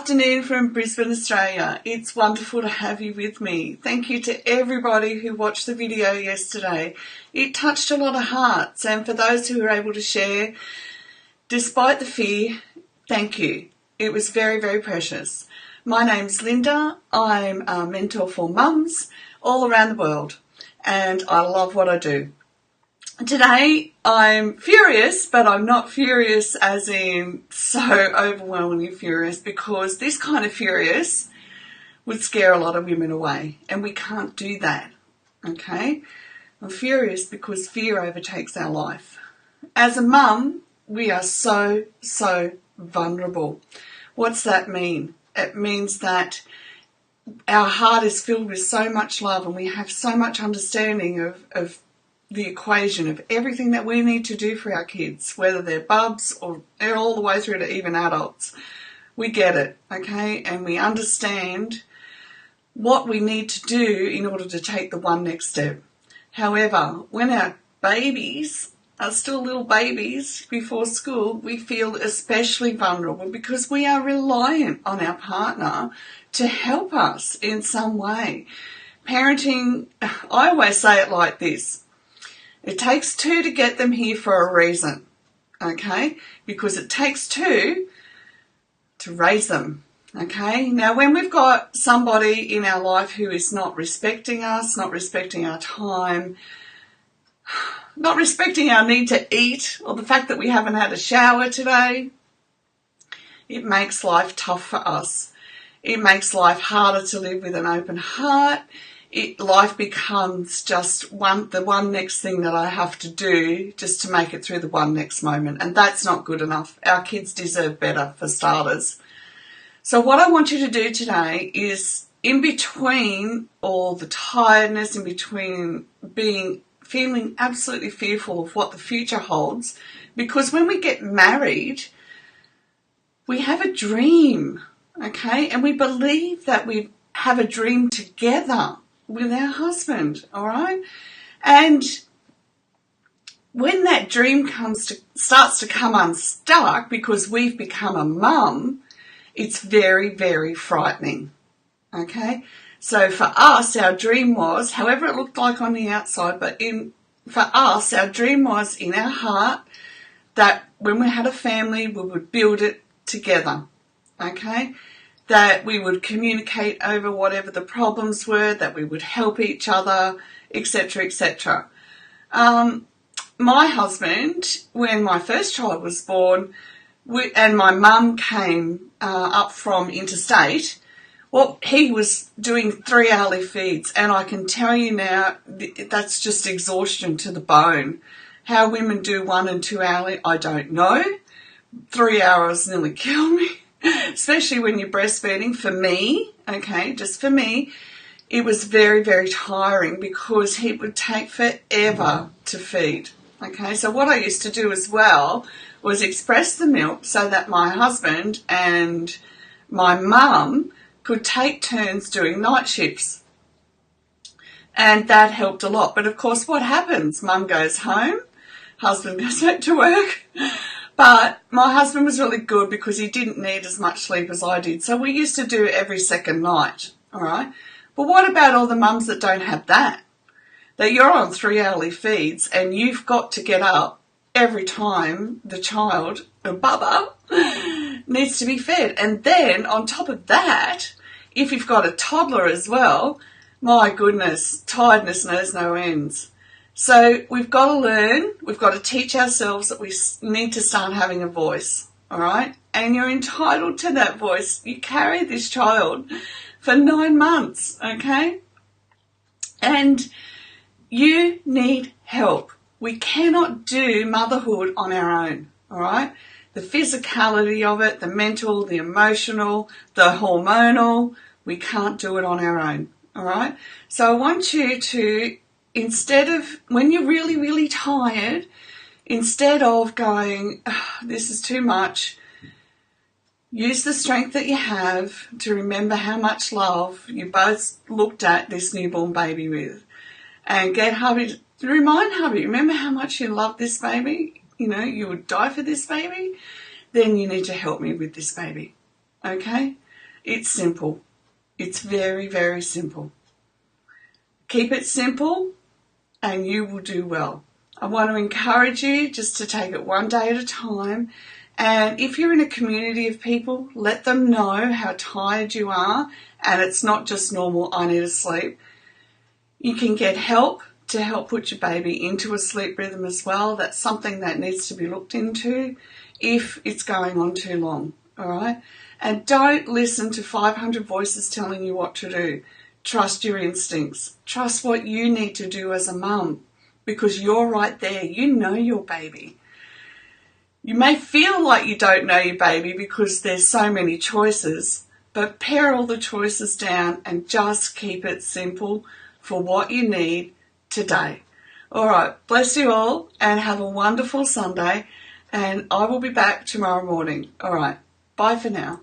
afternoon from Brisbane, Australia. It's wonderful to have you with me. Thank you to everybody who watched the video yesterday. It touched a lot of hearts, and for those who were able to share, despite the fear, thank you. It was very, very precious. My name's Linda. I'm a mentor for mums all around the world, and I love what I do. Today I'm furious, but I'm not furious as in so overwhelmingly furious, because this kind of furious would scare a lot of women away, and we can't do that, okay? I'm furious because fear overtakes our life. As a mum, we are so vulnerable. What's that mean? It means that our heart is filled with so much love, and we have so much understanding of the equation of everything that we need to do for our kids, whether they're bubs or all the way through to even adults. We get it, okay? And we understand what we need to do in order to take the one next step. However, when our babies are still little babies before school, we feel especially vulnerable because we are reliant on our partner to help us in some way. Parenting, I always say it like this: it takes two to get them here for a reason, okay? Because it takes two to raise them, okay? Now, when we've got somebody in our life who is not respecting us, not respecting our time, not respecting our need to eat, or the fact that we haven't had a shower today, it makes life tough for us. It makes life harder to live with an open heart. Life becomes just the one next thing that I have to do just to make it through the one next moment. And that's not good enough. Our kids deserve better, for starters. So what I want you to do today is, in between all the tiredness, in between feeling absolutely fearful of what the future holds, because when we get married, we have a dream, okay? And we believe that we have a dream together with our husband, all right? And when that dream starts to come unstuck because we've become a mum, it's very, very frightening, okay? So for us, our dream was, however it looked like on the outside, but for us, our dream was in our heart that when we had a family, we would build it together, okay? That we would communicate over whatever the problems were, that we would help each other, etc., etc. My husband, when my first child was born, and my mum came up from interstate, well, he was doing 3-hourly feeds, and I can tell you now, that's just exhaustion to the bone. How women do 1 and 2 hourly, I don't know. 3 hours nearly kill me. Especially when you're breastfeeding. For me, okay, just for me, it was very, very tiring because it would take forever to feed, okay? So what I used to do as well was express the milk so that my husband and my mum could take turns doing night shifts. And that helped a lot. But of course, what happens? Mum goes home, husband goes back to work. But my husband was really good because he didn't need as much sleep as I did. So we used to do every second night, all right? But what about all the mums that don't have that? That you're on 3-hourly feeds and you've got to get up every time the child, or bubba, needs to be fed. And then on top of that, if you've got a toddler as well, my goodness, tiredness knows no ends. So we've got to learn, we've got to teach ourselves that we need to start having a voice, all right? And you're entitled to that voice. You carry this child for 9 months, okay? And you need help. We cannot do motherhood on our own, all right? The physicality of it, the mental, the emotional, the hormonal, we can't do it on our own, all right? So I want you to, instead of, when you're really, really tired, instead of going, oh, this is too much, use the strength that you have to remember how much love you both looked at this newborn baby with. And get hubby, remind hubby, remember how much you love this baby? You know, you would die for this baby. Then you need to help me with this baby. Okay? It's simple. It's very, very simple. Keep it simple and you will do well. I want to encourage you just to take it one day at a time. And if you're in a community of people, let them know how tired you are and it's not just normal, I need to sleep. You can get help to help put your baby into a sleep rhythm as well. That's something that needs to be looked into if it's going on too long, all right? And don't listen to 500 voices telling you what to do. Trust your instincts. Trust what you need to do as a mum because you're right there. You know your baby. You may feel like you don't know your baby because there's so many choices, but pare all the choices down and just keep it simple for what you need today. All right, bless you all and have a wonderful Sunday, and I will be back tomorrow morning. All right, bye for now.